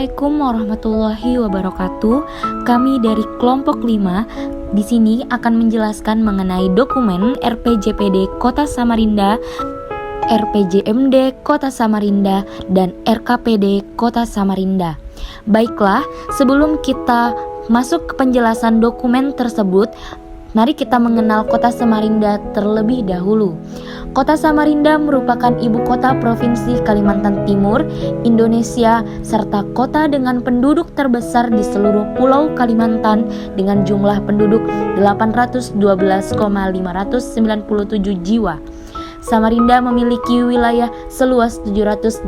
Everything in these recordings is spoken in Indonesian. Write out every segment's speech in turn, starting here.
Assalamualaikum warahmatullahi wabarakatuh. Kami dari kelompok 5 di sini akan menjelaskan mengenai dokumen RPJPD Kota Samarinda, RPJMD Kota Samarinda, dan RKPD Kota Samarinda. Baiklah, sebelum kita masuk ke penjelasan dokumen tersebut, mari kita mengenal Kota Samarinda terlebih dahulu. Kota Samarinda merupakan ibu kota Provinsi Kalimantan Timur, Indonesia, serta kota dengan penduduk terbesar di seluruh Pulau Kalimantan dengan jumlah penduduk 812,597 jiwa. Samarinda memiliki wilayah seluas 718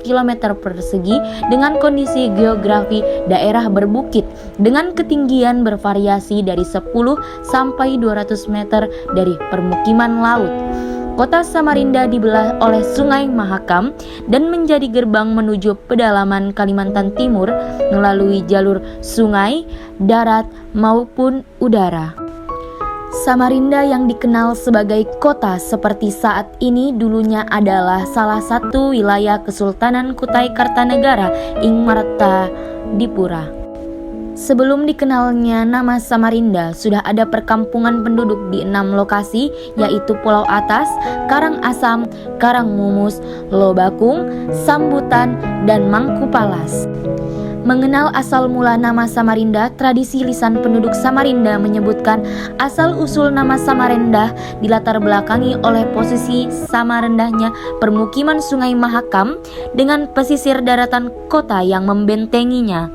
km persegi dengan kondisi geografi daerah berbukit dengan ketinggian bervariasi dari 10 sampai 200 meter dari permukiman laut. Kota Samarinda dibelah oleh Sungai Mahakam dan menjadi gerbang menuju pedalaman Kalimantan Timur melalui jalur sungai, darat, maupun udara. Samarinda yang dikenal sebagai kota seperti saat ini dulunya adalah salah satu wilayah Kesultanan Kutai Kartanegara ing Marta Dipura. Sebelum dikenalnya nama Samarinda, sudah ada perkampungan penduduk di 6 lokasi, yaitu Pulau Atas, Karangasem, Karangmumus, Lobakung, Sambutan, dan Mangkupalas. Mengenal asal mula nama Samarinda, tradisi lisan penduduk Samarinda menyebutkan asal-usul nama Samarinda dilatar belakangi oleh posisi sama rendahnya permukiman Sungai Mahakam dengan pesisir daratan kota yang membentenginya.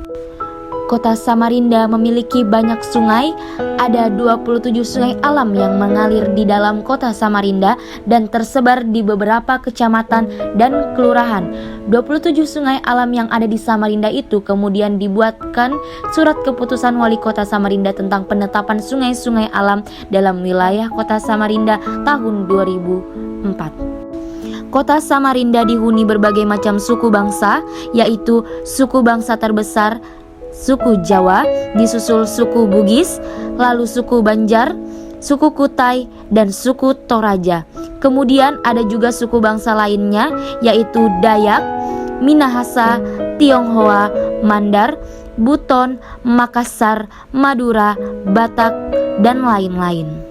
Kota Samarinda memiliki banyak sungai, ada 27 sungai alam yang mengalir di dalam kota Samarinda dan tersebar di beberapa kecamatan dan kelurahan. 27 sungai alam yang ada di Samarinda itu kemudian dibuatkan surat keputusan Wali Kota Samarinda tentang penetapan sungai-sungai alam dalam wilayah kota Samarinda tahun 2004. Kota Samarinda dihuni berbagai macam suku bangsa, yaitu suku bangsa terbesar suku Jawa, disusul suku Bugis, lalu suku Banjar, suku Kutai, dan suku Toraja. Kemudian ada juga suku bangsa lainnya, yaitu Dayak, Minahasa, Tionghoa, Mandar, Buton, Makassar, Madura, Batak, dan lain-lain.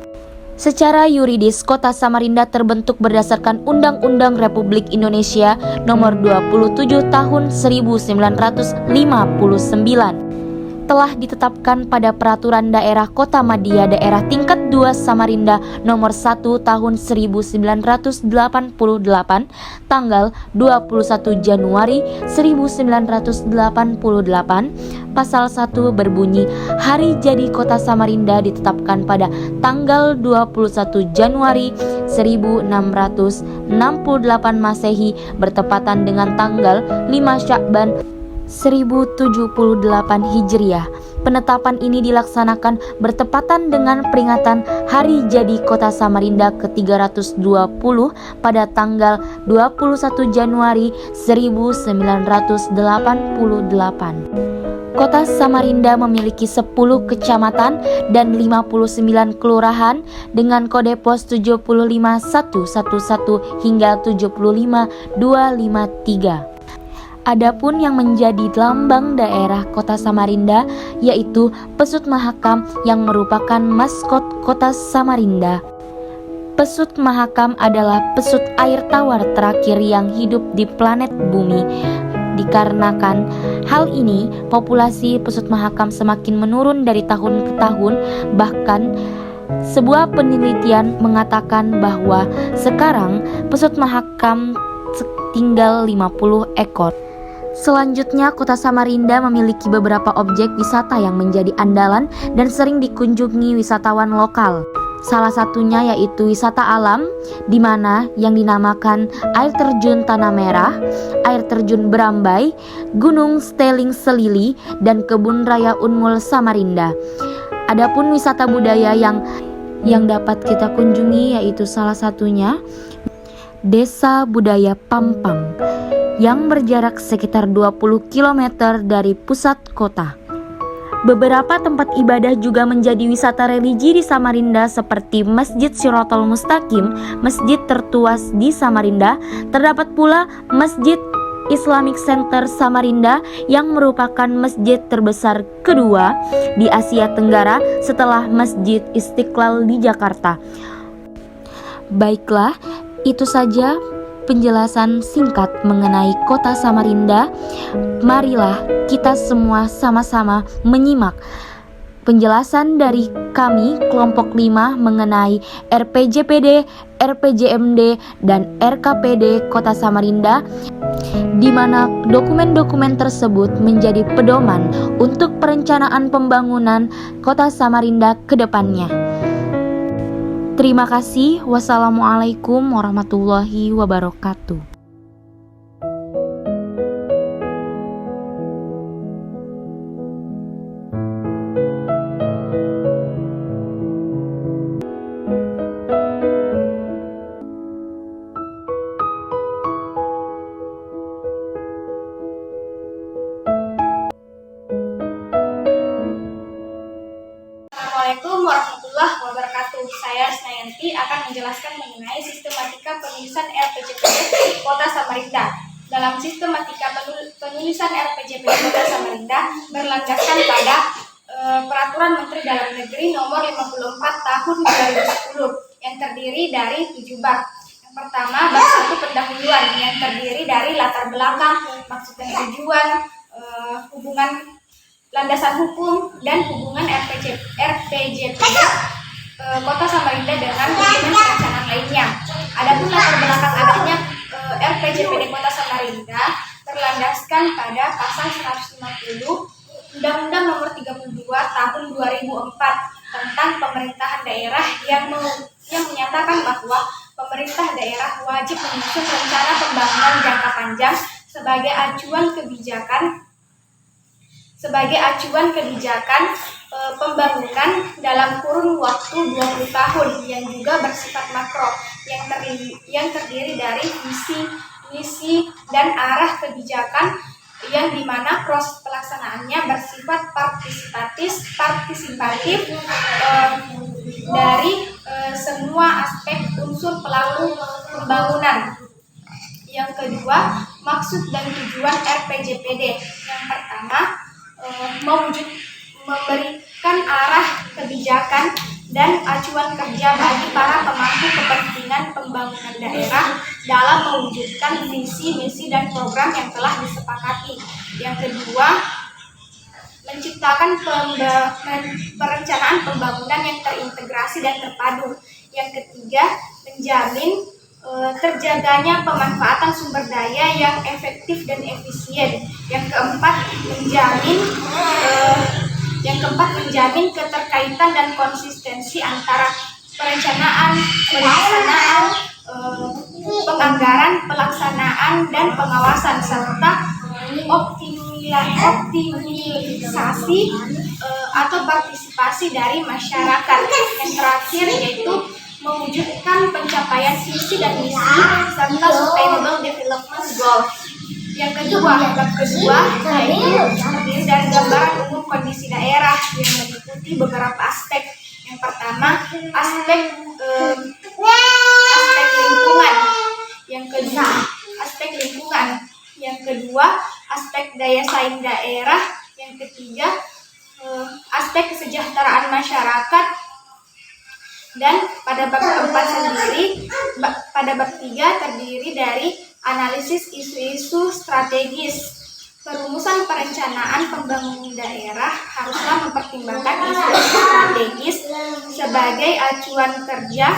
Secara yuridis, Kota Samarinda terbentuk berdasarkan Undang-Undang Republik Indonesia Nomor 27 Tahun 1959. Telah ditetapkan pada Peraturan Daerah Kota Madia Daerah Tingkat 2 Samarinda Nomor 1 Tahun 1988 tanggal 21 Januari 1988. Pasal 1 berbunyi, hari jadi Kota Samarinda ditetapkan pada tanggal 21 Januari 1668 Masehi bertepatan dengan tanggal 5 Syakban 1078 Hijriah. Penetapan ini dilaksanakan bertepatan dengan peringatan Hari Jadi Kota Samarinda ke-320 pada tanggal 21 Januari 1988. Kota Samarinda memiliki 10 kecamatan dan 59 kelurahan dengan kode pos 75111 hingga 75253. Adapun yang menjadi lambang daerah Kota Samarinda yaitu Pesut Mahakam yang merupakan maskot Kota Samarinda. Pesut Mahakam adalah pesut air tawar terakhir yang hidup di planet bumi. Dikarenakan hal ini, populasi Pesut Mahakam semakin menurun dari tahun ke tahun. Bahkan sebuah penelitian mengatakan bahwa sekarang Pesut Mahakam tinggal 50 ekor. Selanjutnya, Kota Samarinda memiliki beberapa objek wisata yang menjadi andalan dan sering dikunjungi wisatawan lokal. Salah satunya yaitu wisata alam, di mana yang dinamakan air terjun Tanah Merah, air terjun Berambai, Gunung Steling Selili, dan kebun raya Unmul Samarinda. Adapun wisata budaya yang dapat kita kunjungi yaitu salah satunya Desa Budaya Pampang yang berjarak sekitar 20 km dari pusat kota. Beberapa tempat ibadah juga menjadi wisata religi di Samarinda seperti Masjid Shirathul Mustaqim, masjid tertua di Samarinda. Terdapat pula Masjid Islamic Center Samarinda yang merupakan masjid terbesar kedua di Asia Tenggara setelah Masjid Istiqlal di Jakarta. Baiklah, itu saja penjelasan singkat mengenai Kota Samarinda. Marilah kita semua sama-sama menyimak penjelasan dari kami kelompok 5 mengenai RPJPD, RPJMD, dan RKPD Kota Samarinda, di mana dokumen-dokumen tersebut menjadi pedoman untuk perencanaan pembangunan Kota Samarinda ke depannya. Terima kasih. Wassalamualaikum warahmatullahi wabarakatuh. Assalamualaikum warahmatullahi wabarakatuh. Saya Snayanti akan menjelaskan mengenai sistematika penulisan RPJPD Kota Samarinda. Dalam sistematika penulisan RPJPD Kota Samarinda berlandaskan pada Peraturan Menteri Dalam Negeri Nomor 54 Tahun 2010 yang terdiri dari 7 bab. Yang pertama, bab 1 pendahuluan yang terdiri dari latar belakang, maksud dan tujuan, hubungan landasan hukum dan hubungan RPJPD Kota Samarinda dengan dokumen perencanaan lainnya. Adapun latar belakang adanya RPJPD Kota Samarinda terlandaskan pada pasal 150 Undang-Undang Nomor 32 Tahun 2004 tentang pemerintahan daerah yang menyatakan bahwa pemerintah daerah wajib menyusun rencana pembangunan jangka panjang sebagai acuan kebijakan pembangunan dalam kurun waktu 20 tahun yang juga bersifat makro yang terdiri dari visi, misi, dan arah kebijakan yang dimana proses pelaksanaannya bersifat partisipatif dari semua aspek unsur pelaku pembangunan. Yang kedua, maksud dan tujuan RPJPD. Yang pertama, memberikan arah kebijakan dan acuan kerja bagi para pemangku kepentingan pembangunan daerah dalam mewujudkan visi, misi, dan program yang telah disepakati. Yang kedua, menciptakan perencanaan pembangunan yang terintegrasi dan terpadu. Yang ketiga, menjamin terjaganya pemanfaatan sumber daya yang efektif dan efisien. Yang keempat, menjamin keterkaitan dan konsistensi antara perencanaan, pelaksanaan, penganggaran, pelaksanaan, dan pengawasan, serta optimisasi atau partisipasi dari masyarakat. Yang terakhir yaitu mewujudkan pencapaian visi dan misi serta sustainable development goals. Yang kedua, bab kedua yaitu terdiri dari gambaran umum kondisi daerah yang meliputi beberapa aspek. Yang pertama, aspek lingkungan. Yang kedua, aspek daya saing daerah. Yang ketiga, aspek kesejahteraan masyarakat. Dan pada bab keempat sendiri, pada bab 3 terdiri dari analisis isu-isu strategis. Perumusan perencanaan pembangunan daerah haruslah mempertimbangkan isu-isu strategis sebagai acuan kerja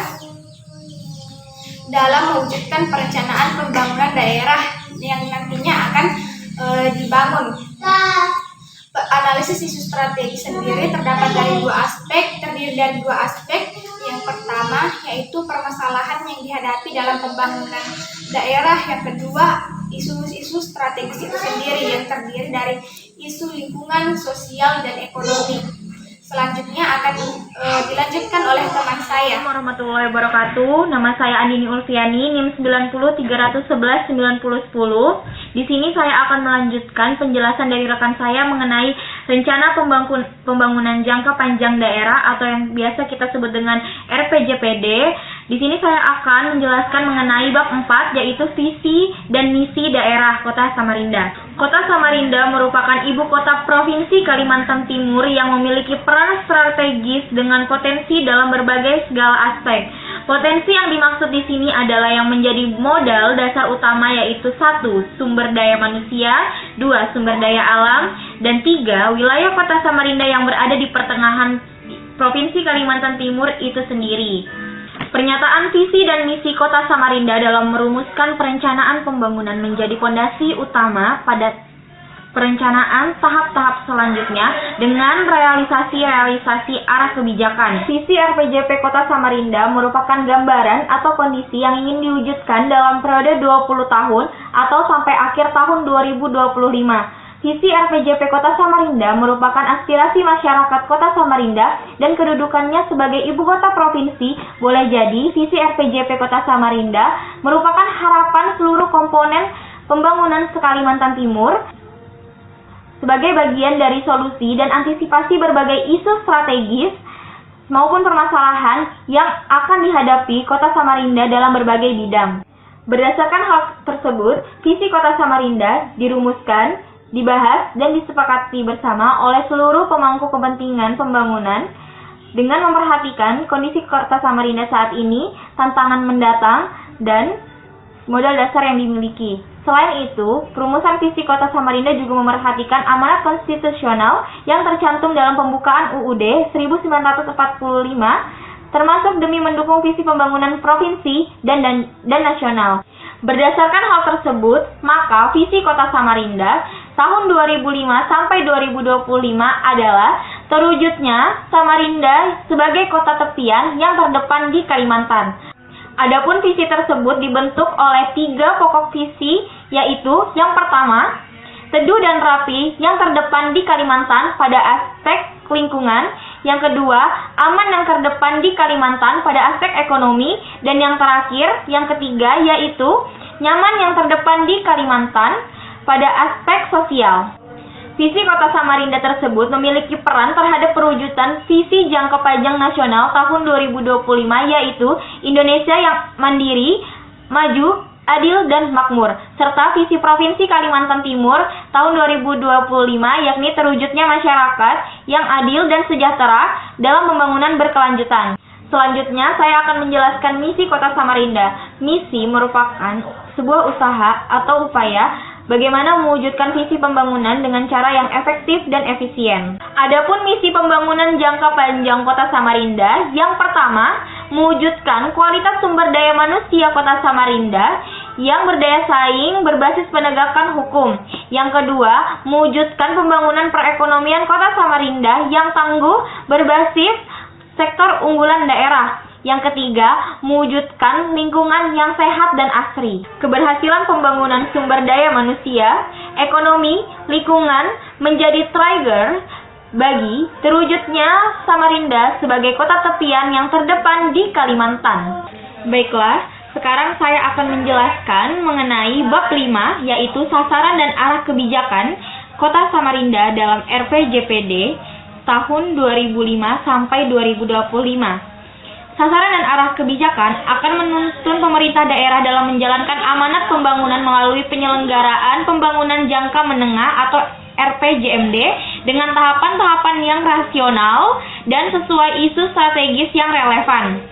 dalam mewujudkan perencanaan pembangunan daerah yang nantinya akan dibangun. Analisis isu strategis sendiri terdiri dari dua aspek. Yang pertama yaitu permasalahan yang dihadapi dalam pembangunan daerah. Yang kedua, isu-isu strategis itu sendiri yang terdiri dari isu lingkungan, sosial, dan ekonomi. Selanjutnya akan dilanjutkan oleh teman saya. Warahmatullahi wabarakatuh. Nama saya Andini Ulfiani, NIM 90 311 90 10. Di sini saya akan melanjutkan penjelasan dari rekan saya mengenai rencana pembangunan jangka panjang daerah atau yang biasa kita sebut dengan RPJPD Di sini saya akan menjelaskan mengenai bab 4, yaitu visi dan misi daerah Kota Samarinda. Kota Samarinda merupakan ibu kota Provinsi Kalimantan Timur yang memiliki peran strategis dengan potensi dalam berbagai segala aspek. Potensi yang dimaksud di sini adalah yang menjadi modal dasar utama, yaitu 1. Sumber daya manusia, 2. Sumber daya alam, dan 3. Wilayah Kota Samarinda yang berada di pertengahan Provinsi Kalimantan Timur itu sendiri. Pernyataan visi dan misi Kota Samarinda dalam merumuskan perencanaan pembangunan menjadi fondasi utama pada perencanaan tahap-tahap selanjutnya dengan realisasi arah kebijakan. Visi RPJP Kota Samarinda merupakan gambaran atau kondisi yang ingin diwujudkan dalam periode 20 tahun atau sampai akhir tahun 2025. Visi RPJP Kota Samarinda merupakan aspirasi masyarakat Kota Samarinda dan kedudukannya sebagai ibu kota provinsi. Boleh jadi visi RPJP Kota Samarinda merupakan harapan seluruh komponen pembangunan Kalimantan Timur sebagai bagian dari solusi dan antisipasi berbagai isu strategis maupun permasalahan yang akan dihadapi Kota Samarinda dalam berbagai bidang. Berdasarkan hal tersebut, visi Kota Samarinda dirumuskan, dibahas, dan disepakati bersama oleh seluruh pemangku kepentingan pembangunan dengan memperhatikan kondisi Kota Samarinda saat ini, tantangan mendatang, dan modal dasar yang dimiliki. Selain itu, perumusan visi Kota Samarinda juga memerhatikan amanat konstitusional yang tercantum dalam pembukaan UUD 1945, termasuk demi mendukung visi pembangunan provinsi dan nasional. Berdasarkan hal tersebut, maka visi Kota Samarinda tahun 2005 sampai 2025 adalah terwujudnya Samarinda sebagai kota tepian yang terdepan di Kalimantan. Adapun visi tersebut dibentuk oleh 3 pokok visi, yaitu yang pertama, teduh dan rapi yang terdepan di Kalimantan pada aspek lingkungan, yang kedua, aman yang terdepan di Kalimantan pada aspek ekonomi, dan yang terakhir, yang ketiga, yaitu nyaman yang terdepan di Kalimantan pada aspek sosial. Visi Kota Samarinda tersebut memiliki peran terhadap perwujudan visi jangka panjang nasional tahun 2025, yaitu Indonesia yang mandiri, maju, adil, dan makmur, serta visi Provinsi Kalimantan Timur tahun 2025, yakni terwujudnya masyarakat yang adil dan sejahtera dalam pembangunan berkelanjutan. Selanjutnya, saya akan menjelaskan misi Kota Samarinda. Misi merupakan sebuah usaha atau upaya bagaimana mewujudkan visi pembangunan dengan cara yang efektif dan efisien. Adapun misi pembangunan jangka panjang Kota Samarinda, yang pertama, mewujudkan kualitas sumber daya manusia Kota Samarinda yang berdaya saing berbasis penegakan hukum. Yang kedua, mewujudkan pembangunan perekonomian Kota Samarinda yang tangguh berbasis sektor unggulan daerah. Yang ketiga, mewujudkan lingkungan yang sehat dan asri. Keberhasilan pembangunan sumber daya manusia, ekonomi, lingkungan menjadi trigger bagi terwujudnya Samarinda sebagai kota tepian yang terdepan di Kalimantan. Baiklah, sekarang saya akan menjelaskan mengenai bab 5, yaitu sasaran dan arah kebijakan Kota Samarinda dalam RPJPD tahun 2005 sampai 2025. Sasaran dan arah kebijakan akan menuntun pemerintah daerah dalam menjalankan amanat pembangunan melalui penyelenggaraan pembangunan jangka menengah atau RPJMD dengan tahapan-tahapan yang rasional dan sesuai isu strategis yang relevan.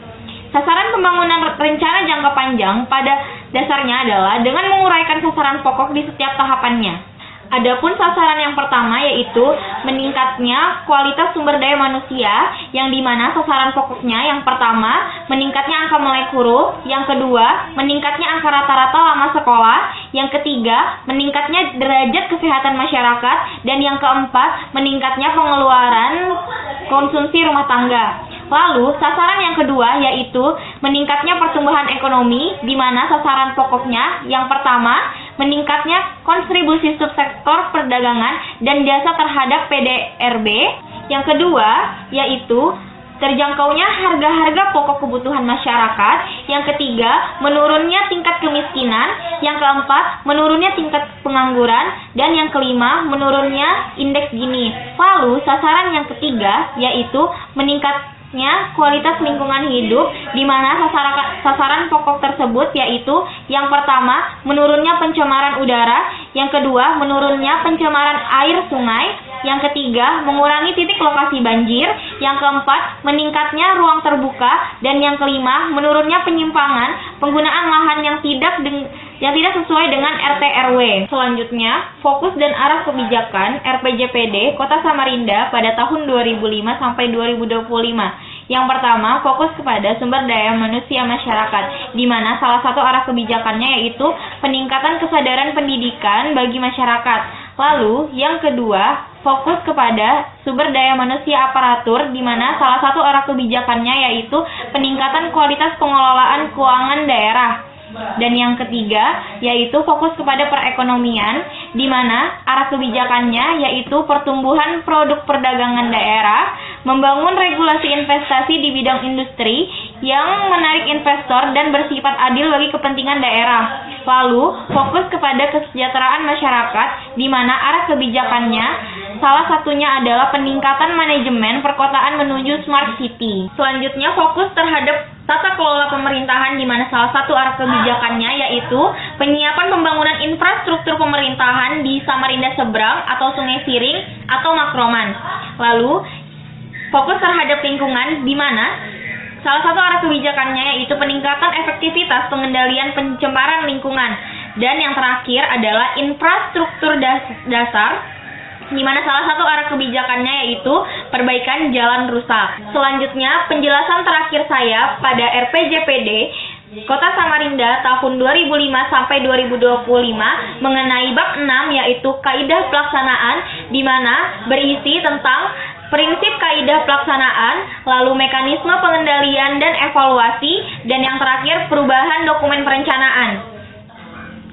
Sasaran pembangunan rencana jangka panjang pada dasarnya adalah dengan menguraikan sasaran pokok di setiap tahapannya. Adapun sasaran yang pertama yaitu meningkatnya kualitas sumber daya manusia, yang dimana sasaran pokoknya yang pertama meningkatnya angka melek huruf, yang kedua meningkatnya angka rata-rata lama sekolah, yang ketiga meningkatnya derajat kesehatan masyarakat, dan yang keempat meningkatnya pengeluaran konsumsi rumah tangga. Lalu, sasaran yang kedua yaitu meningkatnya pertumbuhan ekonomi, di mana sasaran pokoknya yang pertama meningkatnya kontribusi subsektor perdagangan dan jasa terhadap PDRB. Yang kedua yaitu terjangkaunya harga-harga pokok kebutuhan masyarakat. Yang ketiga, menurunnya tingkat kemiskinan. Yang keempat, menurunnya tingkat pengangguran. Dan yang kelima, menurunnya indeks Gini. Lalu, sasaran yang ketiga yaitu Selanjutnya, kualitas lingkungan hidup, di mana sasaran pokok tersebut yaitu yang pertama, menurunnya pencemaran udara, yang kedua, menurunnya pencemaran air sungai, yang ketiga, mengurangi titik lokasi banjir, yang keempat, meningkatnya ruang terbuka, dan yang kelima, menurunnya penyimpangan penggunaan lahan yang tidak sesuai dengan RT RW. Selanjutnya, fokus dan arah kebijakan RPJPD Kota Samarinda pada tahun 2005 sampai 2025. Yang pertama, fokus kepada sumber daya manusia masyarakat, di mana salah satu arah kebijakannya yaitu peningkatan kesadaran pendidikan bagi masyarakat. Lalu, yang kedua, fokus kepada sumber daya manusia aparatur, di mana salah satu arah kebijakannya yaitu peningkatan kualitas pengelolaan keuangan daerah. Dan yang ketiga, yaitu fokus kepada perekonomian, di mana arah kebijakannya yaitu pertumbuhan produk perdagangan daerah, membangun regulasi investasi di bidang industri yang menarik investor dan bersifat adil bagi kepentingan daerah. Lalu, fokus kepada kesejahteraan masyarakat, di mana arah kebijakannya salah satunya adalah peningkatan manajemen perkotaan menuju smart city. Selanjutnya, fokus terhadap tata kelola pemerintahan, di mana salah satu arah kebijakannya yaitu penyiapan pembangunan infrastruktur pemerintahan di Samarinda Seberang atau Sungai Siring atau Makroman. Lalu, fokus terhadap lingkungan, di mana salah satu arah kebijakannya yaitu peningkatan efektivitas pengendalian pencemaran lingkungan. Dan yang terakhir adalah infrastruktur dasar, di mana salah satu arah kebijakannya yaitu perbaikan jalan rusak. Selanjutnya, penjelasan terakhir saya pada RPJPD Kota Samarinda tahun 2005 sampai 2025 mengenai bab 6 yaitu kaidah pelaksanaan, di mana berisi tentang prinsip kaidah pelaksanaan, lalu mekanisme pengendalian dan evaluasi, dan yang terakhir perubahan dokumen perencanaan.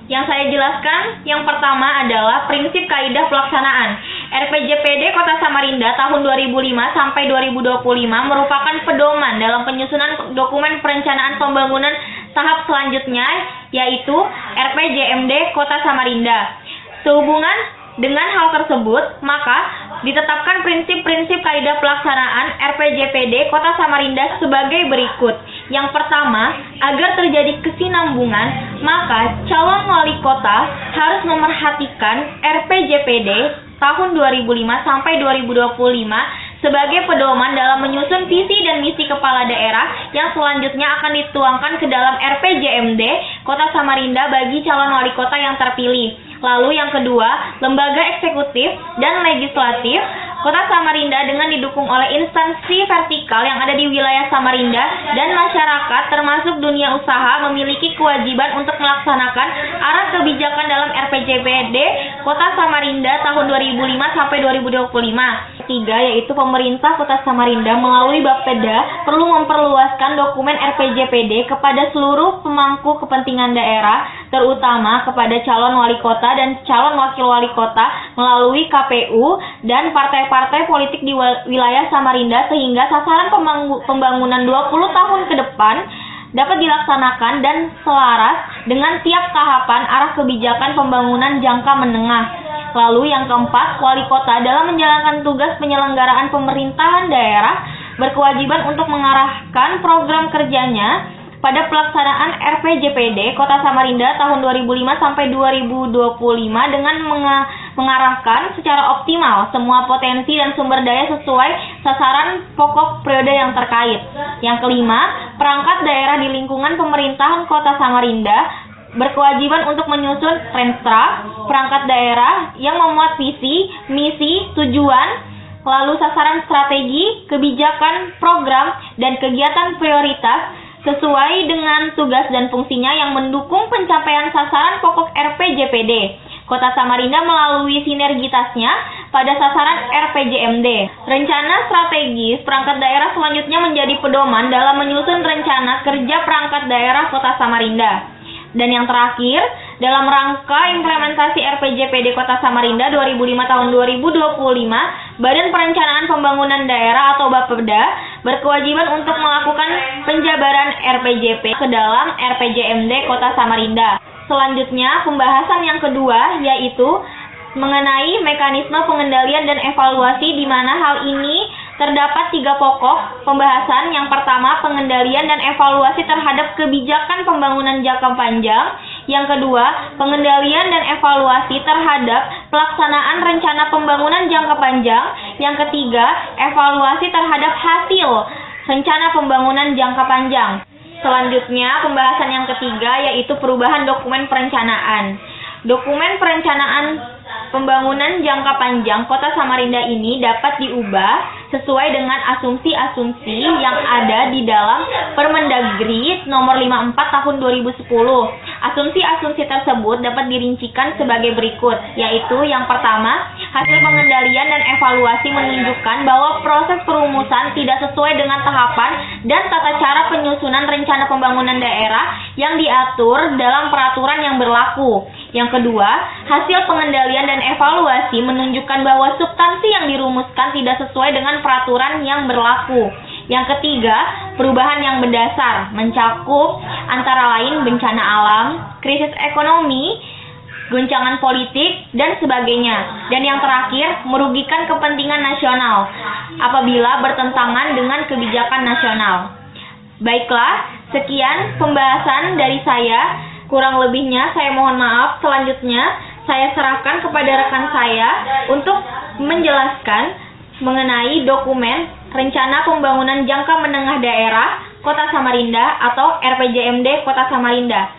Yang saya jelaskan, yang pertama adalah prinsip kaidah pelaksanaan. RPJPD Kota Samarinda tahun 2005 sampai 2025 merupakan pedoman dalam penyusunan dokumen perencanaan pembangunan tahap selanjutnya, yaitu RPJMD Kota Samarinda. Sehubungan dengan hal tersebut, maka ditetapkan prinsip-prinsip kaidah pelaksanaan RPJPD Kota Samarinda sebagai berikut. Yang pertama, agar terjadi kesinambungan, maka calon wali kota harus memerhatikan RPJPD tahun 2005 sampai 2025 sebagai pedoman dalam menyusun visi dan misi kepala daerah yang selanjutnya akan dituangkan ke dalam RPJMD Kota Samarinda bagi calon wali kota yang terpilih. Lalu yang kedua, lembaga eksekutif dan legislatif Kota Samarinda dengan didukung oleh instansi vertikal yang ada di wilayah Samarinda dan masyarakat termasuk dunia usaha memiliki kewajiban untuk melaksanakan arah kebijakan dalam RPJPD Kota Samarinda tahun 2005 sampai 2025. Ketiga, yaitu pemerintah Kota Samarinda melalui Bapeda perlu memperluaskan dokumen RPJPD kepada seluruh pemangku kepentingan daerah, terutama kepada calon wali kota dan calon wakil wali kota melalui KPU dan partai-partai politik di wilayah Samarinda, sehingga sasaran pembangunan 20 tahun ke depan dapat dilaksanakan dan selaras dengan tiap tahapan arah kebijakan pembangunan jangka menengah. Lalu yang keempat, wali kota dalam menjalankan tugas penyelenggaraan pemerintahan daerah berkewajiban untuk mengarahkan program kerjanya pada pelaksanaan RPJPD Kota Samarinda tahun 2005 sampai 2025 dengan mengarahkan secara optimal semua potensi dan sumber daya sesuai sasaran pokok periode yang terkait. Yang kelima, perangkat daerah di lingkungan pemerintahan Kota Samarinda berkewajiban untuk menyusun renstra perangkat daerah yang memuat visi, misi, tujuan, lalu sasaran strategi, kebijakan, program, dan kegiatan prioritas sesuai dengan tugas dan fungsinya yang mendukung pencapaian sasaran pokok RPJPD Kota Samarinda melalui sinergitasnya pada sasaran RPJMD. Rencana strategis perangkat daerah selanjutnya menjadi pedoman dalam menyusun rencana kerja perangkat daerah Kota Samarinda. Dan yang terakhir, dalam rangka implementasi RPJPD Kota Samarinda 2005 tahun 2025, Badan Perencanaan Pembangunan Daerah atau Bapeda berkewajiban untuk melakukan penjabaran RPJP ke dalam RPJMD Kota Samarinda. Selanjutnya, pembahasan yang kedua yaitu mengenai mekanisme pengendalian dan evaluasi, di mana hal ini Terdapat 3 pokok pembahasan. Yang pertama, pengendalian dan evaluasi terhadap kebijakan pembangunan jangka panjang. Yang kedua, pengendalian dan evaluasi terhadap pelaksanaan rencana pembangunan jangka panjang. Yang ketiga, evaluasi terhadap hasil rencana pembangunan jangka panjang. Selanjutnya, pembahasan yang ketiga yaitu perubahan dokumen perencanaan. Dokumen perencanaan pembangunan jangka panjang Kota Samarinda ini dapat diubah sesuai dengan asumsi-asumsi yang ada di dalam Permendagri nomor 54 tahun 2010. Asumsi-asumsi tersebut dapat dirincikan sebagai berikut, yaitu yang pertama, hasil pengendalian dan evaluasi menunjukkan bahwa proses perumusan tidak sesuai dengan tahapan dan tata cara penyusunan rencana pembangunan daerah yang diatur dalam peraturan yang berlaku. Yang kedua, hasil pengendalian dan evaluasi menunjukkan bahwa substansi yang dirumuskan tidak sesuai dengan peraturan yang berlaku. Yang ketiga, perubahan yang mendasar mencakup antara lain bencana alam, krisis ekonomi, goncangan politik, dan sebagainya. Dan yang terakhir, merugikan kepentingan nasional apabila bertentangan dengan kebijakan nasional. Baiklah, sekian pembahasan dari saya. Kurang lebihnya saya mohon maaf. Selanjutnya saya serahkan kepada rekan saya untuk menjelaskan mengenai dokumen Rencana Pembangunan Jangka Menengah Daerah Kota Samarinda atau RPJMD Kota Samarinda.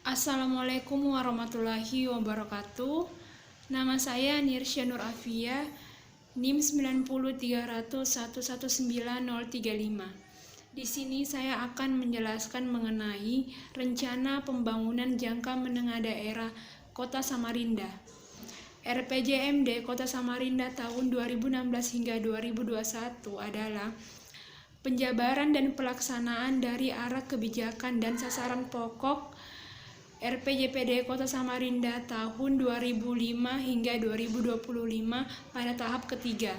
Assalamualaikum warahmatullahi wabarakatuh. Nama saya Nirsya Nur Afia, NIM 90300119035. Di sini saya akan menjelaskan mengenai Rencana Pembangunan Jangka Menengah Daerah Kota Samarinda. RPJMD Kota Samarinda tahun 2016 hingga 2021 adalah penjabaran dan pelaksanaan dari arah kebijakan dan sasaran pokok RPJPD Kota Samarinda tahun 2005 hingga 2025 pada tahap ketiga.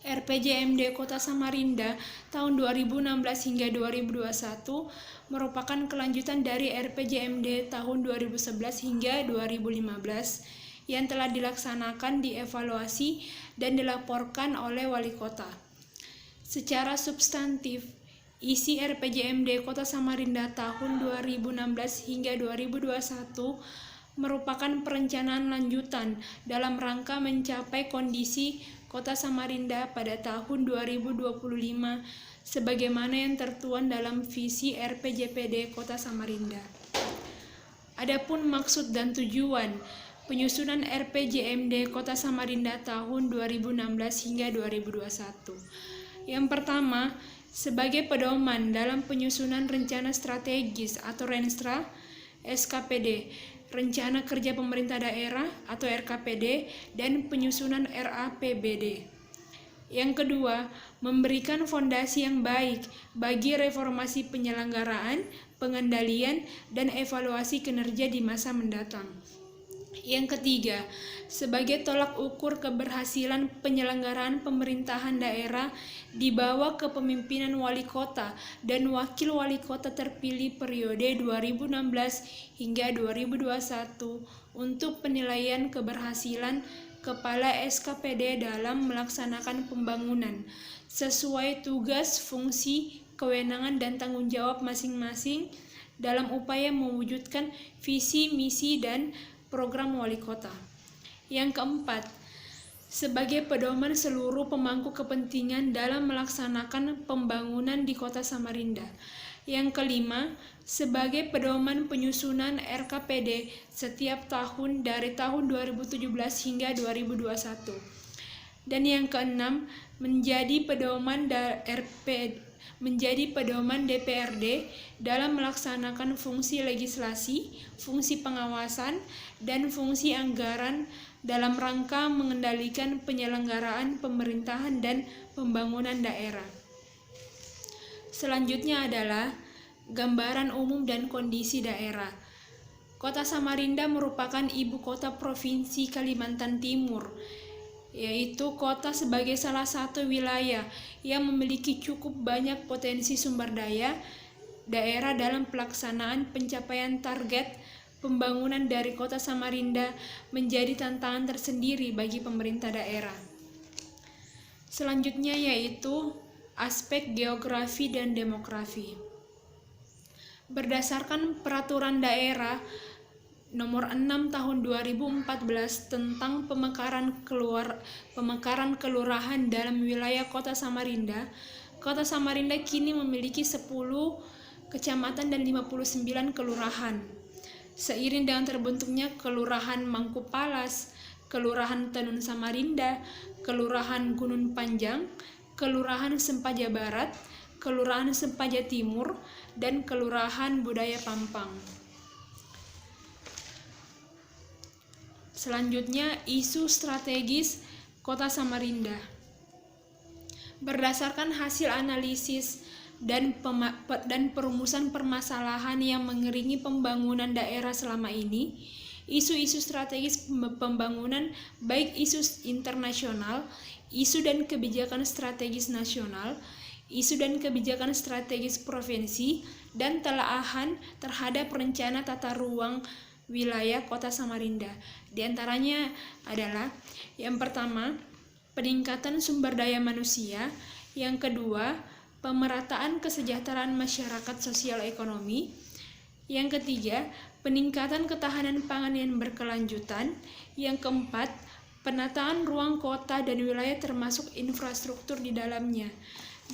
RPJMD Kota Samarinda tahun 2016 hingga 2021 merupakan kelanjutan dari RPJMD tahun 2011 hingga 2015 yang telah dilaksanakan, dievaluasi, dan dilaporkan oleh Wali Kota. Secara substantif, isi RPJMD Kota Samarinda tahun 2016 hingga 2021 merupakan perencanaan lanjutan dalam rangka mencapai kondisi Kota Samarinda pada tahun 2025 sebagaimana yang tertuang dalam visi RPJPD Kota Samarinda. Adapun maksud dan tujuan penyusunan RPJMD Kota Samarinda tahun 2016 hingga 2021. Yang pertama, sebagai pedoman dalam penyusunan rencana strategis atau Renstra, SKPD, Rencana Kerja Pemerintah Daerah atau RKPD, dan penyusunan RAPBD. Yang kedua, memberikan fondasi yang baik bagi reformasi penyelenggaraan, pengendalian, dan evaluasi kinerja di masa mendatang. Yang ketiga, sebagai tolak ukur keberhasilan penyelenggaraan pemerintahan daerah di bawah kepemimpinan wali kota dan wakil wali kota terpilih periode 2016 hingga 2021 untuk penilaian keberhasilan Kepala SKPD dalam melaksanakan pembangunan sesuai tugas, fungsi, kewenangan, dan tanggung jawab masing-masing dalam upaya mewujudkan visi, misi, dan program wali kota. Yang keempat, sebagai pedoman seluruh pemangku kepentingan dalam melaksanakan pembangunan di Kota Samarinda. Yang kelima, sebagai pedoman penyusunan RKPD setiap tahun dari tahun 2017 hingga 2021. Dan yang keenam, menjadi pedoman DPRD dalam melaksanakan fungsi legislasi, fungsi pengawasan, dan fungsi anggaran dalam rangka mengendalikan penyelenggaraan pemerintahan dan pembangunan daerah. Selanjutnya adalah gambaran umum dan kondisi daerah. Kota Samarinda merupakan ibu kota Provinsi Kalimantan Timur, yaitu kota sebagai salah satu wilayah yang memiliki cukup banyak potensi sumber daya daerah dalam pelaksanaan pencapaian target pembangunan dari Kota Samarinda menjadi tantangan tersendiri bagi pemerintah daerah. Selanjutnya yaitu aspek geografi dan demografi. Berdasarkan Peraturan Daerah Nomor 6 Tahun 2014 tentang pemekaran kelurahan dalam wilayah Kota Samarinda kini memiliki 10 kecamatan dan 59 kelurahan. Seiring dengan terbentuknya Kelurahan Mangkupalas, Kelurahan Tenun Samarinda, Kelurahan Gunung Panjang, Kelurahan Sempaja Barat, Kelurahan Sempaja Timur, dan Kelurahan Budaya Pampang. Selanjutnya, isu strategis Kota Samarinda. Berdasarkan hasil analisis dan perumusan permasalahan yang mengiringi pembangunan daerah selama ini, isu-isu strategis pembangunan baik isu internasional, isu dan kebijakan strategis nasional, isu dan kebijakan strategis provinsi, dan telaahan terhadap rencana tata ruang wilayah Kota Samarinda. Di antaranya adalah yang pertama, peningkatan sumber daya manusia, yang kedua, pemerataan kesejahteraan masyarakat sosial ekonomi, yang ketiga, peningkatan ketahanan pangan yang berkelanjutan, yang keempat, penataan ruang kota dan wilayah termasuk infrastruktur di dalamnya,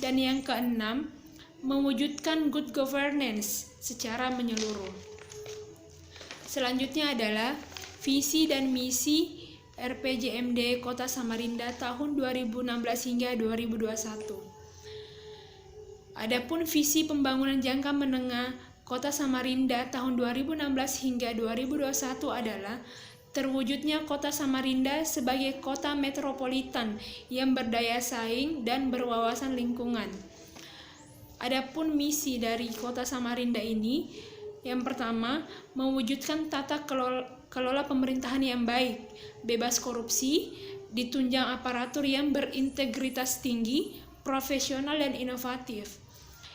dan yang keenam, mewujudkan good governance secara menyeluruh. Selanjutnya adalah visi dan misi RPJMD Kota Samarinda tahun 2016 hingga 2021. Adapun visi pembangunan jangka menengah Kota Samarinda tahun 2016 hingga 2021 adalah terwujudnya Kota Samarinda sebagai kota metropolitan yang berdaya saing dan berwawasan lingkungan. Adapun misi dari Kota Samarinda ini, yang pertama, mewujudkan tata kelola pemerintahan yang baik, bebas korupsi, ditunjang aparatur yang berintegritas tinggi, profesional dan inovatif.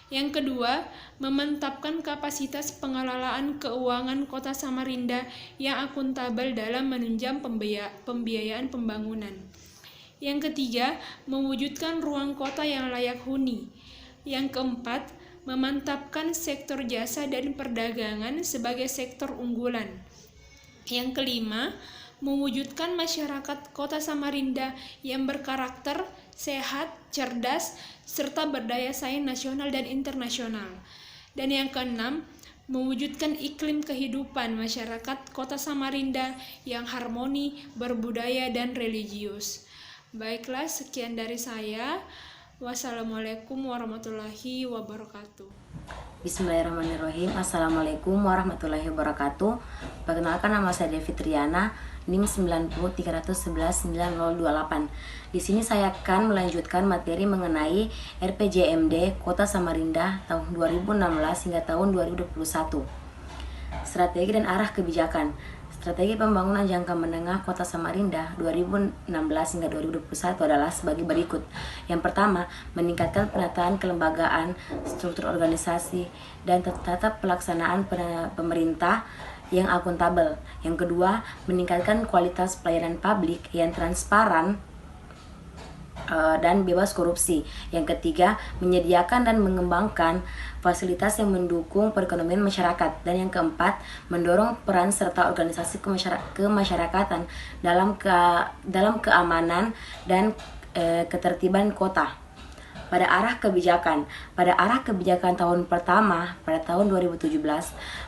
Yang kedua, memantapkan kapasitas pengelolaan keuangan Kota Samarinda yang akuntabel dalam menunjang pembiayaan pembangunan. Yang ketiga, mewujudkan ruang kota yang layak huni. Yang keempat, memantapkan sektor jasa dan perdagangan sebagai sektor unggulan. Yang kelima, mewujudkan masyarakat Kota Samarinda yang berkarakter, sehat, cerdas, serta berdaya saing nasional dan internasional. Dan yang keenam, mewujudkan iklim kehidupan masyarakat Kota Samarinda yang harmoni, berbudaya, dan religius. Baiklah, sekian dari saya. Wassalamualaikum warahmatullahi wabarakatuh. Bismillahirrahmanirrahim. Assalamualaikum warahmatullahi wabarakatuh. Perkenalkan, nama saya Devi Triana, NIM 9031190028. Di sini saya akan melanjutkan materi mengenai RPJMD Kota Samarinda tahun 2016 hingga tahun 2021. Strategi dan arah kebijakan. Strategi pembangunan jangka menengah Kota Samarinda 2016 hingga 2021 adalah sebagai berikut. Yang pertama, meningkatkan penataan kelembagaan, struktur organisasi, dan tata pelaksanaan pemerintah yang akuntabel. Yang kedua, meningkatkan kualitas pelayanan publik yang transparan dan bebas korupsi. Yang ketiga, menyediakan dan mengembangkan fasilitas yang mendukung perekonomian masyarakat. Dan yang keempat, mendorong peran serta organisasi kemasyarakatan dalam keamanan dan ketertiban kota. Pada arah kebijakan tahun pertama pada tahun 2017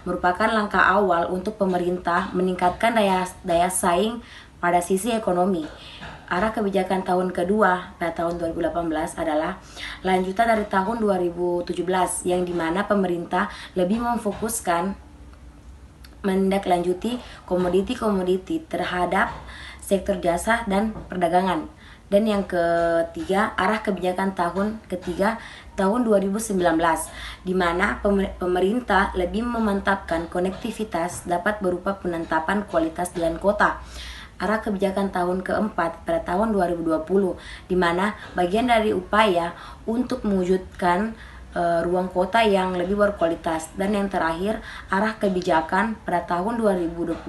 merupakan langkah awal untuk pemerintah meningkatkan daya saing pada sisi ekonomi. Arah kebijakan tahun kedua pada tahun 2018 adalah lanjutan dari tahun 2017 yang dimana pemerintah lebih memfokuskan menindaklanjuti komoditi-komoditi terhadap sektor jasa dan perdagangan. Dan yang ketiga, arah kebijakan tahun ketiga tahun 2019 di mana pemerintah lebih memantapkan konektivitas dapat berupa penetapan kualitas jalan kota. Arah kebijakan tahun keempat pada tahun 2020 di mana bagian dari upaya untuk mewujudkan ruang kota yang lebih berkualitas. Dan yang terakhir, arah kebijakan pada tahun 2021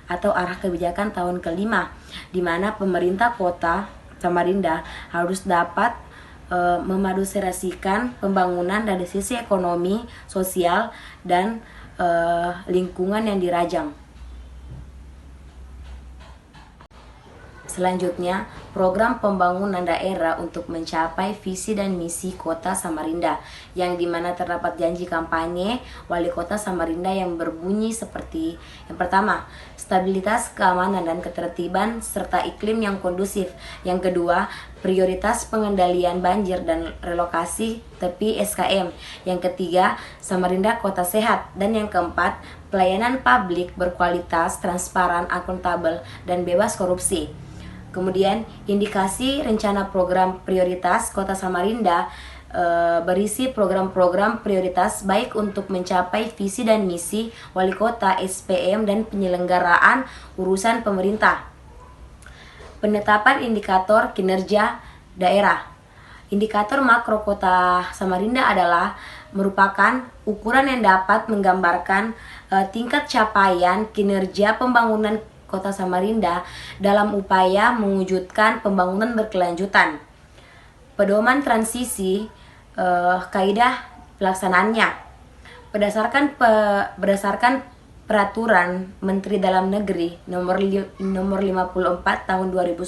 atau arah kebijakan tahun kelima, di mana pemerintah kota Samarinda harus dapat memaduserasikan pembangunan dari sisi ekonomi, sosial, dan lingkungan yang dirajang. Selanjutnya, program pembangunan daerah untuk mencapai visi dan misi Kota Samarinda, yang dimana terdapat janji kampanye Wali Kota Samarinda yang berbunyi seperti: yang pertama, stabilitas, keamanan, dan ketertiban serta iklim yang kondusif. Yang kedua, prioritas pengendalian banjir dan relokasi tepi SKM. Yang ketiga, Samarinda Kota Sehat. Dan yang keempat, pelayanan publik berkualitas, transparan, akuntabel, dan bebas korupsi. Kemudian, indikasi rencana program prioritas Kota Samarinda berisi program-program prioritas baik untuk mencapai visi dan misi Wali Kota, SPM, dan penyelenggaraan urusan pemerintah. Penetapan indikator kinerja daerah. Indikator makro Kota Samarinda adalah merupakan ukuran yang dapat menggambarkan tingkat capaian kinerja pembangunan Kota Samarinda dalam upaya mewujudkan pembangunan berkelanjutan. Pedoman transisi, kaidah pelaksanaannya. Berdasarkan Peraturan Menteri Dalam Negeri nomor 54 tahun 2010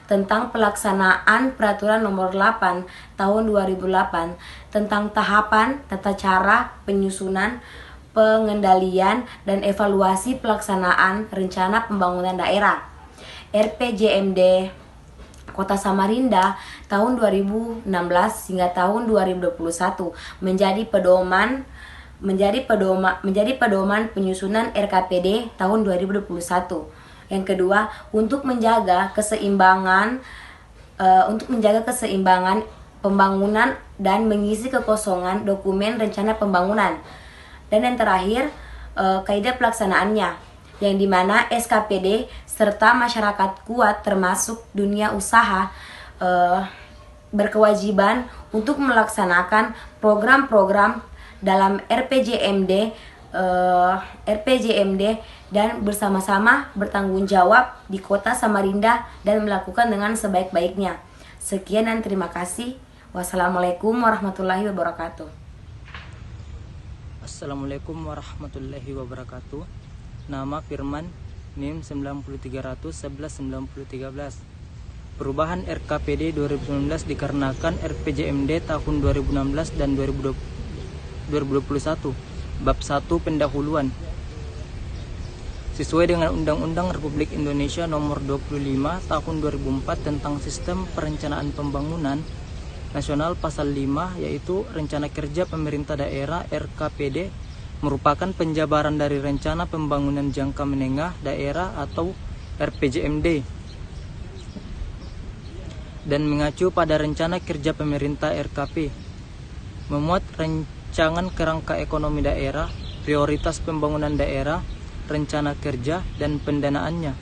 tentang pelaksanaan Peraturan nomor 8 tahun 2008 tentang tahapan, tata cara, penyusunan, pengendalian, dan evaluasi pelaksanaan rencana pembangunan daerah RPJMD Kota Samarinda tahun 2016 hingga tahun 2021 menjadi pedoman penyusunan RKPD tahun 2021. Yang kedua, untuk menjaga keseimbangan pembangunan dan mengisi kekosongan dokumen rencana pembangunan. Dan yang terakhir, kaidah pelaksanaannya, yang dimana SKPD serta masyarakat kuat termasuk dunia usaha berkewajiban untuk melaksanakan program-program dalam RPJMD dan bersama-sama bertanggung jawab di Kota Samarinda dan melakukan dengan sebaik-baiknya. Sekian dan terima kasih. Wassalamualaikum warahmatullahi wabarakatuh. Assalamualaikum warahmatullahi wabarakatuh. Nama Firman, NIM 90311-11-9013. Perubahan RKPD 2019 dikarenakan RPJMD tahun 2016 dan 2021 Bab 1 Pendahuluan sesuai dengan Undang-Undang Republik Indonesia Nomor 25 Tahun 2004 tentang Sistem Perencanaan Pembangunan Nasional Pasal 5, yaitu Rencana Kerja Pemerintah Daerah RKPD merupakan penjabaran dari Rencana Pembangunan Jangka Menengah Daerah atau RPJMD dan mengacu pada Rencana Kerja Pemerintah RKP, memuat rancangan kerangka ekonomi daerah, prioritas pembangunan daerah, rencana kerja, dan pendanaannya,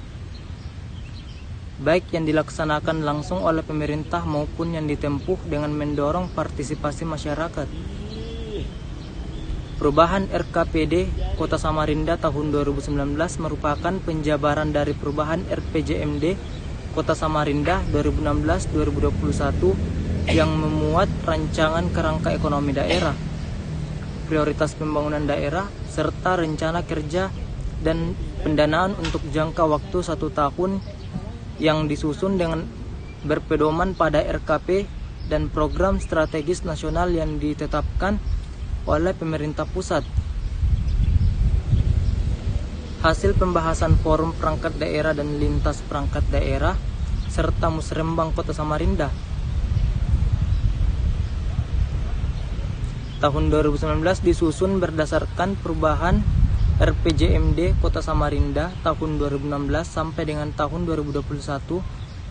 baik yang dilaksanakan langsung oleh pemerintah maupun yang ditempuh dengan mendorong partisipasi masyarakat. Perubahan RKPD Kota Samarinda tahun 2019 merupakan penjabaran dari perubahan RPJMD Kota Samarinda 2016-2021 yang memuat rancangan kerangka ekonomi daerah, prioritas pembangunan daerah, serta rencana kerja dan pendanaan untuk jangka waktu 1 tahun yang disusun dengan berpedoman pada RKP dan program strategis nasional yang ditetapkan oleh pemerintah pusat. Hasil pembahasan forum perangkat daerah dan lintas perangkat daerah serta Musrembang Kota Samarinda tahun 2019 disusun berdasarkan perubahan RPJMD Kota Samarinda tahun 2016 sampai dengan tahun 2021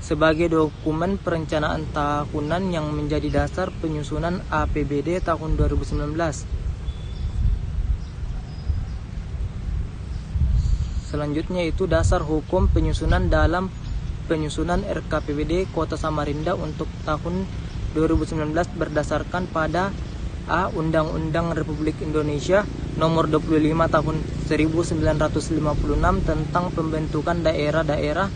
sebagai dokumen perencanaan tahunan yang menjadi dasar penyusunan APBD tahun 2019. Selanjutnya itu dasar hukum penyusunan dalam penyusunan RKPBD Kota Samarinda untuk tahun 2019 berdasarkan pada A. Undang-Undang Republik Indonesia Nomor 25 Tahun 1956 tentang pembentukan daerah-daerah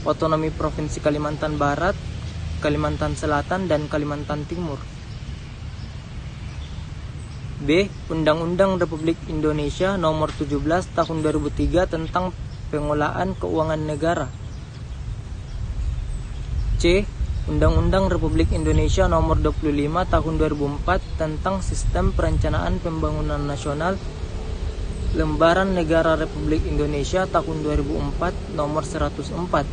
otonomi Provinsi Kalimantan Barat, Kalimantan Selatan, dan Kalimantan Timur. B. Undang-Undang Republik Indonesia Nomor 17 Tahun 2003 tentang Pengelolaan Keuangan Negara. C. Undang-Undang Republik Indonesia Nomor 25 Tahun 2004 tentang Sistem Perencanaan Pembangunan Nasional, Lembaran Negara Republik Indonesia Tahun 2004 Nomor 104.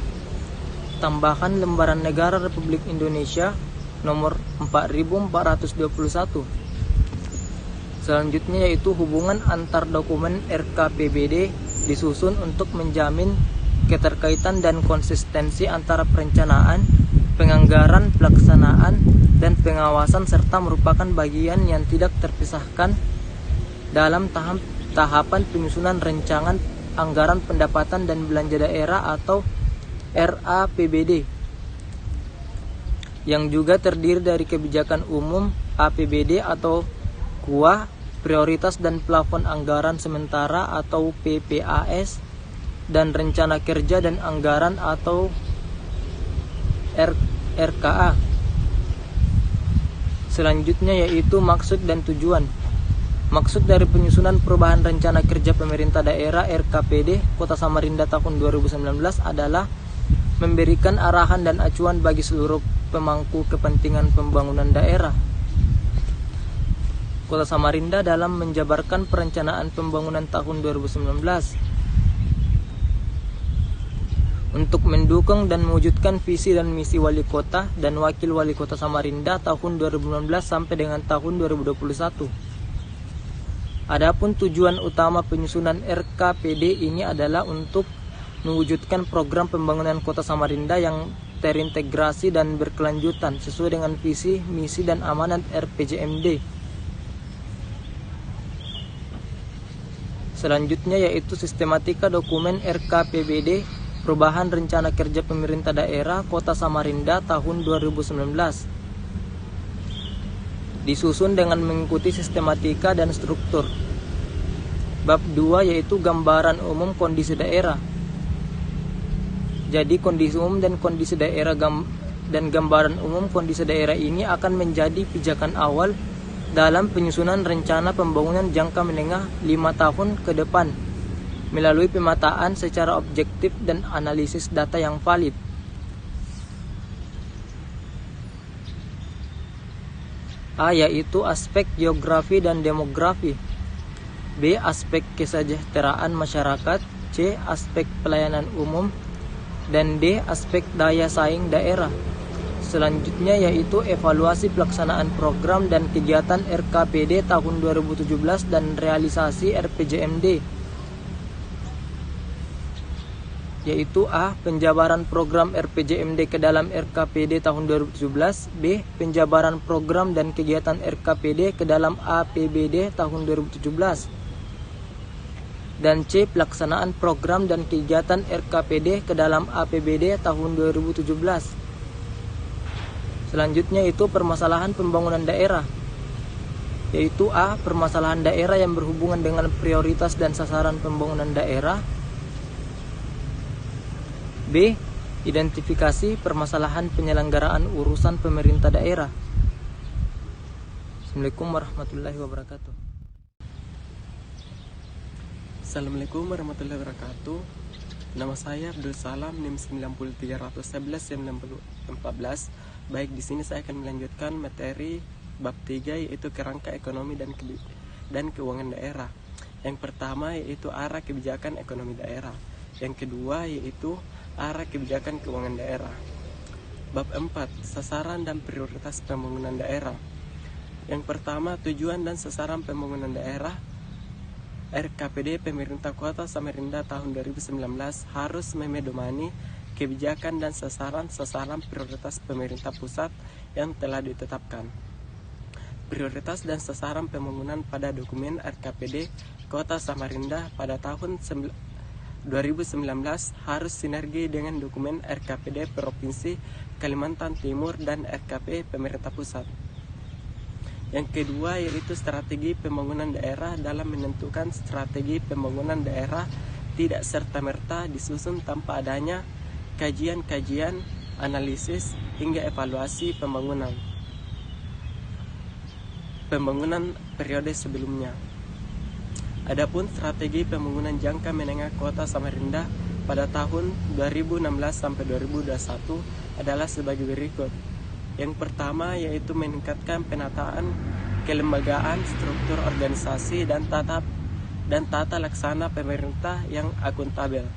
Tambahan Lembaran Negara Republik Indonesia Nomor 4421. Selanjutnya yaitu hubungan antar dokumen RKPBD disusun untuk menjamin keterkaitan dan konsistensi antara perencanaan, penganggaran, pelaksanaan, dan pengawasan serta merupakan bagian yang tidak terpisahkan dalam tahapan penyusunan rencangan anggaran pendapatan dan belanja daerah atau RAPBD, yang juga terdiri dari kebijakan umum APBD atau KUA, prioritas dan plafon anggaran sementara atau PPAS, dan rencana kerja dan anggaran atau RKA. Selanjutnya yaitu maksud dan tujuan. Maksud dari penyusunan perubahan rencana kerja pemerintah daerah RKPD Kota Samarinda tahun 2019 adalah memberikan arahan dan acuan bagi seluruh pemangku kepentingan pembangunan daerah Kota Samarinda dalam menjabarkan perencanaan pembangunan tahun 2019 untuk mendukung dan mewujudkan visi dan misi wali kota dan wakil wali kota Samarinda tahun 2019 sampai dengan tahun 2021. Adapun tujuan utama penyusunan RKPD ini adalah untuk mewujudkan program pembangunan Kota Samarinda yang terintegrasi dan berkelanjutan sesuai dengan visi, misi, dan amanat RPJMD. Selanjutnya yaitu sistematika dokumen RKPBD Perubahan Rencana Kerja Pemerintah Daerah Kota Samarinda tahun 2019. Disusun dengan mengikuti sistematika dan struktur. Bab 2 yaitu gambaran umum kondisi daerah. Jadi kondisi umum dan kondisi daerah dan gambaran umum kondisi daerah ini akan menjadi pijakan awal dalam penyusunan rencana pembangunan jangka menengah 5 tahun ke depan melalui pemetaan secara objektif dan analisis data yang valid. A. Yaitu aspek geografi dan demografi. B. Aspek kesejahteraan masyarakat. C. Aspek pelayanan umum. Dan D. Aspek daya saing daerah. Selanjutnya yaitu evaluasi pelaksanaan program dan kegiatan RKPD tahun 2017 dan realisasi RPJMD. Yaitu A. Penjabaran program RPJMD ke dalam RKPD tahun 2017. B. Penjabaran program dan kegiatan RKPD ke dalam APBD tahun 2017. Dan C. Pelaksanaan program dan kegiatan RKPD ke dalam APBD tahun 2017. Selanjutnya itu permasalahan pembangunan daerah. Yaitu A. Permasalahan daerah yang berhubungan dengan prioritas dan sasaran pembangunan daerah. B. Identifikasi permasalahan penyelenggaraan urusan pemerintah daerah. Assalamualaikum warahmatullahi wabarakatuh. Assalamualaikum warahmatullahi wabarakatuh. Nama saya Abdul Salam, NIM 93111-914. Baik, di sini saya akan melanjutkan materi bab 3 yaitu kerangka ekonomi dan keuangan daerah. Yang pertama yaitu arah kebijakan ekonomi daerah. Yang kedua yaitu arah kebijakan keuangan daerah. Bab 4, sasaran dan prioritas pembangunan daerah. Yang pertama, tujuan dan sasaran pembangunan daerah. RKPD Pemerintah Kota Samarinda tahun 2019 harus memedomani kebijakan dan sasaran prioritas pemerintah pusat yang telah ditetapkan. Prioritas dan sasaran pembangunan pada dokumen RKPD Kota Samarinda pada tahun 2019 harus sinergi dengan dokumen RKPD Provinsi Kalimantan Timur dan RKP Pemerintah Pusat. Yang kedua yaitu strategi pembangunan daerah. Dalam menentukan strategi pembangunan daerah tidak serta-merta disusun tanpa adanya kajian-kajian, analisis, hingga evaluasi pembangunan periode sebelumnya. Adapun strategi pembangunan jangka menengah Kota Samarinda pada tahun 2016 sampai 2021 adalah sebagai berikut. Yang pertama yaitu meningkatkan penataan kelembagaan, struktur organisasi dan tata laksana pemerintah yang akuntabel.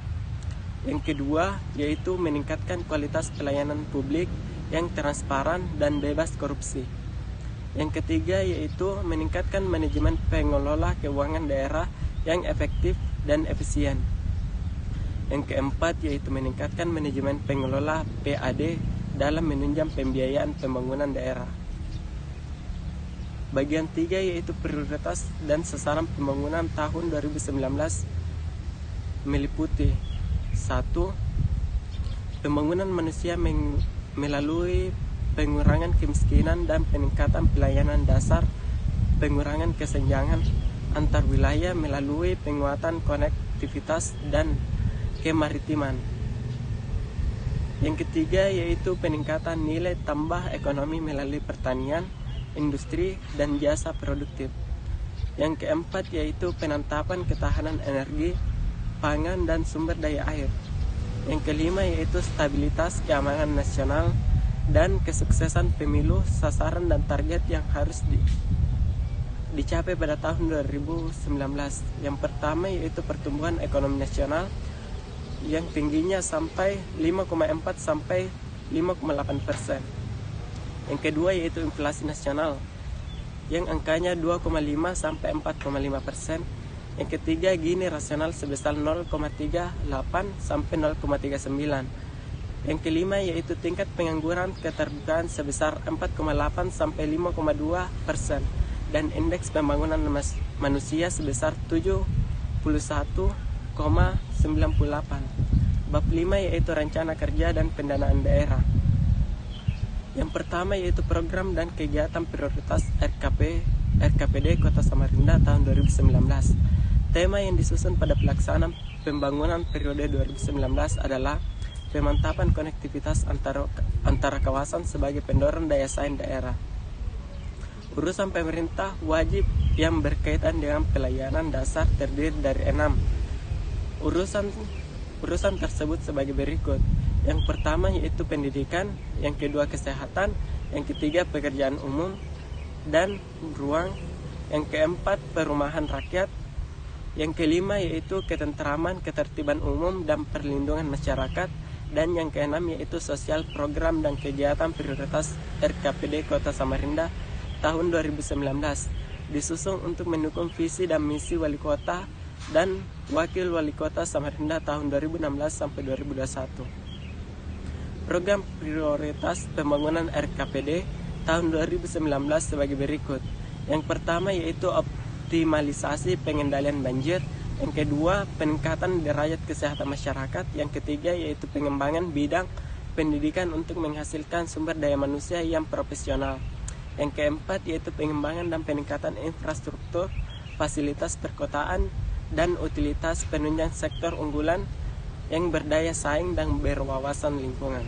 Yang kedua yaitu meningkatkan kualitas pelayanan publik yang transparan dan bebas korupsi. Yang ketiga yaitu meningkatkan manajemen pengelola keuangan daerah yang efektif dan efisien. Yang keempat yaitu meningkatkan manajemen pengelola PAD dalam menunjang pembiayaan pembangunan daerah. Bagian 3 yaitu prioritas dan sasaran pembangunan tahun 2019 meliputi 1. Pembangunan manusia melalui pengurangan kemiskinan dan peningkatan pelayanan dasar, pengurangan kesenjangan antar wilayah melalui penguatan konektivitas dan kemaritiman. Yang ketiga yaitu peningkatan nilai tambah ekonomi melalui pertanian, industri, dan jasa produktif. Yang keempat yaitu penantapan ketahanan energi, pangan, dan sumber daya air. Yang kelima yaitu stabilitas keamanan nasional dan kesuksesan pemilu, sasaran dan target yang harus dicapai pada tahun 2019. Yang pertama yaitu pertumbuhan ekonomi nasional yang tingginya sampai 5,4 sampai 5,8%. Yang kedua yaitu inflasi nasional yang angkanya 2,5 sampai 4,5%. Yang ketiga Gini rasional sebesar 0,38 sampai 0,39. Yang kelima yaitu tingkat pengangguran keterbukaan sebesar 4,8 sampai 5,2% dan indeks pembangunan manusia sebesar 71,98. Bab 5 yaitu rencana kerja dan pendanaan daerah. Yang pertama yaitu program dan kegiatan prioritas RKPD Kota Samarinda tahun 2019. Tema yang disusun pada pelaksanaan pembangunan periode 2019 adalah pemantapan konektivitas antara kawasan sebagai pendorong daya saing daerah. Urusan pemerintah wajib yang berkaitan dengan pelayanan dasar terdiri dari 6 urusan tersebut sebagai berikut. Yang pertama yaitu pendidikan, yang kedua kesehatan, yang ketiga pekerjaan umum dan ruang, yang keempat perumahan rakyat, yang kelima yaitu ketentraman, ketertiban umum dan perlindungan masyarakat, dan yang keenam yaitu sosial, program dan kegiatan prioritas RKPD Kota Samarinda tahun 2019 disusun untuk mendukung visi dan misi wali kota dan wakil wali kota Samarinda tahun 2016 sampai 2021. Program prioritas pembangunan RKPD tahun 2019 sebagai berikut. Yang pertama yaitu optimalisasi pengendalian banjir, yang kedua peningkatan derajat kesehatan masyarakat, yang ketiga yaitu pengembangan bidang pendidikan untuk menghasilkan sumber daya manusia yang profesional, yang keempat yaitu pengembangan dan peningkatan infrastruktur, fasilitas perkotaan, dan utilitas penunjang sektor unggulan yang berdaya saing dan berwawasan lingkungan.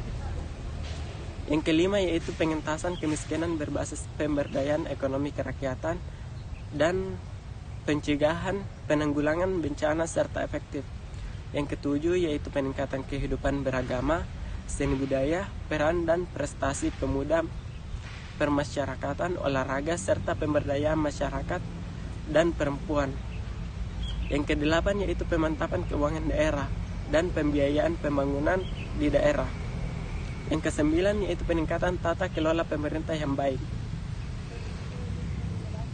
Yang kelima yaitu pengentasan kemiskinan berbasis pemberdayaan ekonomi kerakyatan dan pencegahan penanggulangan bencana serta efektif. Yang ketujuh yaitu peningkatan kehidupan beragama, seni budaya, peran dan prestasi pemuda, permasyarakatan, olahraga serta pemberdayaan masyarakat dan perempuan. Yang kedelapan yaitu pemantapan keuangan daerah dan pembiayaan pembangunan di daerah. Yang kesembilan yaitu peningkatan tata kelola pemerintah yang baik.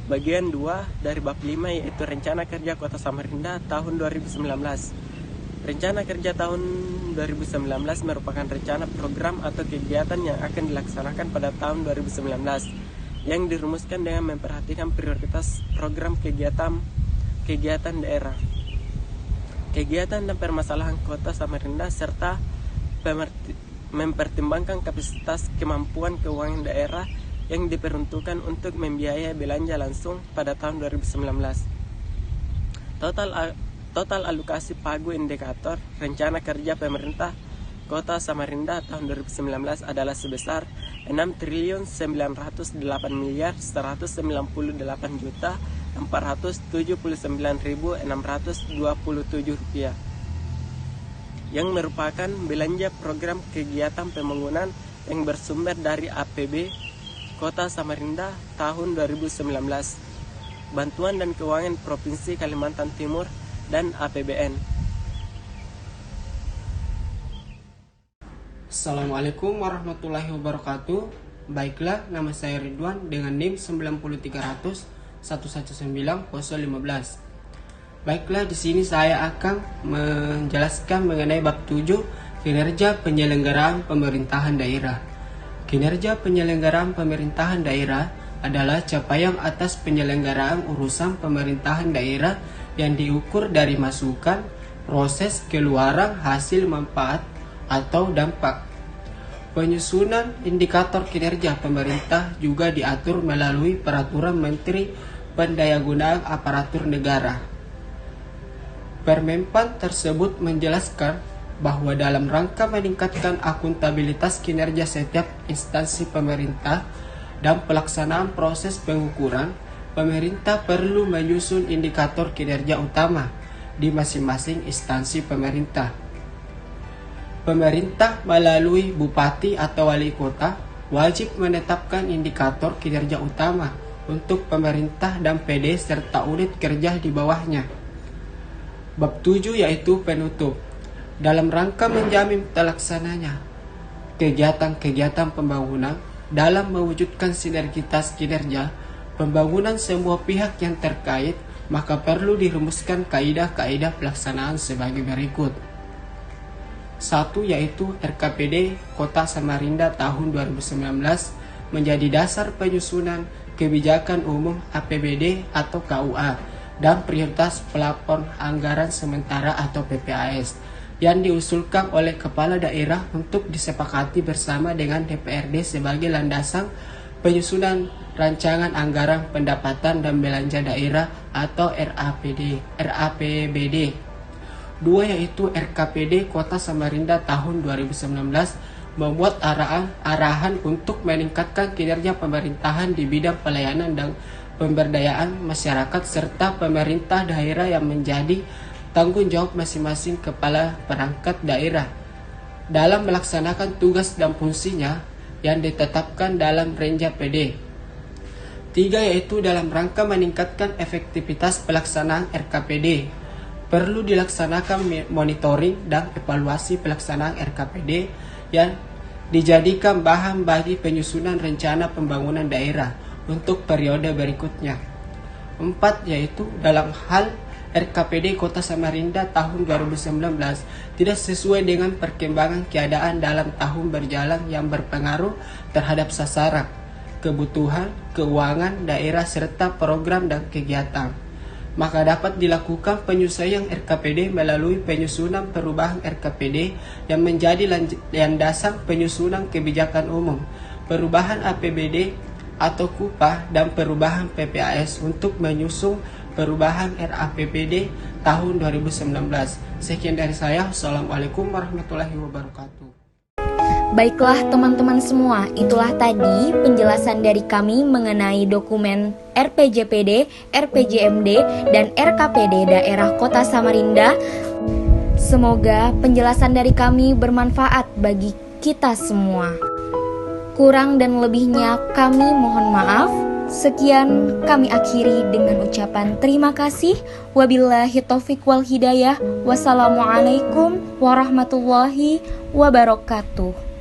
Bagian 2 dari bab 5 yaitu rencana kerja Kota Samarinda tahun 2019. Rencana kerja tahun 2019 merupakan rencana program atau kegiatan yang akan dilaksanakan pada tahun 2019 yang dirumuskan dengan memperhatikan prioritas program kegiatan daerah. kegiatan dan permasalahan Kota Samarinda serta mempertimbangkan kapasitas kemampuan keuangan daerah yang diperuntukkan untuk membiayai belanja langsung pada tahun 2019. Total alokasi pagu indikator rencana kerja pemerintah Kota Samarinda tahun 2019 adalah sebesar 6.998.479.627 rupiah, yang merupakan belanja program kegiatan pembangunan yang bersumber dari APB Kota Samarinda tahun 2019, bantuan dan keuangan Provinsi Kalimantan Timur, dan APBN. Assalamualaikum warahmatullahi wabarakatuh. Baiklah, nama saya Ridwan dengan NIM 90300119015. Baiklah, di sini saya akan menjelaskan mengenai bab 7, kinerja penyelenggaraan pemerintahan daerah. Kinerja penyelenggaraan pemerintahan daerah adalah capaian atas penyelenggaraan urusan pemerintahan daerah yang diukur dari masukan, proses, keluaran, hasil, manfaat, atau dampak. Penyusunan indikator kinerja pemerintah juga diatur melalui Peraturan Menteri Pendayagunaan Aparatur Negara. Permenpan tersebut menjelaskan bahwa dalam rangka meningkatkan akuntabilitas kinerja setiap instansi pemerintah dan pelaksanaan proses pengukuran, pemerintah perlu menyusun indikator kinerja utama di masing-masing instansi pemerintah. Pemerintah melalui bupati atau wali kota wajib menetapkan indikator kinerja utama untuk pemerintah dan PD serta unit kerja di bawahnya. Bab 7 yaitu penutup. Dalam rangka menjamin terlaksananya kegiatan-kegiatan pembangunan dalam mewujudkan sinergitas kinerja pembangunan semua pihak yang terkait, maka perlu dirumuskan kaidah-kaidah pelaksanaan sebagai berikut. 1. Yaitu RKPD Kota Samarinda tahun 2019 menjadi dasar penyusunan kebijakan umum APBD atau KUA dan prioritas pelapor anggaran sementara atau PPAS yang diusulkan oleh kepala daerah untuk disepakati bersama dengan DPRD sebagai landasan penyusunan rancangan anggaran pendapatan dan belanja daerah atau RAPBD. 2. Yaitu RKPD Kota Samarinda tahun 2019 membuat arahan untuk meningkatkan kinerja pemerintahan di bidang pelayanan dan pemberdayaan masyarakat serta pemerintah daerah yang menjadi tanggung jawab masing-masing kepala perangkat daerah dalam melaksanakan tugas dan fungsinya yang ditetapkan dalam Renja PD. 3. Yaitu dalam rangka meningkatkan efektivitas pelaksanaan RKPD, perlu dilaksanakan monitoring dan evaluasi pelaksanaan RKPD yang dijadikan bahan bagi penyusunan rencana pembangunan daerah untuk periode berikutnya. 4. Yaitu dalam hal RKPD Kota Samarinda tahun 2019 tidak sesuai dengan perkembangan keadaan dalam tahun berjalan yang berpengaruh terhadap sasaran, kebutuhan, keuangan daerah serta program dan kegiatan, maka dapat dilakukan penyesuaian RKPD melalui penyusunan perubahan RKPD yang menjadi landasan penyusunan kebijakan umum, perubahan APBD atau KUPA, dan perubahan PPAS untuk menyusun perubahan RAPBD tahun 2019. Sekian dari saya. Assalamualaikum warahmatullahi wabarakatuh. Baiklah teman-teman semua, itulah tadi penjelasan dari kami mengenai dokumen RPJPD, RPJMD, dan RKPD daerah Kota Samarinda. Semoga penjelasan dari kami bermanfaat bagi kita semua. Kurang dan lebihnya kami mohon maaf. Sekian kami akhiri dengan ucapan terima kasih. Wabillahi taufiq wal hidayah. Wassalamualaikum warahmatullahi wabarakatuh.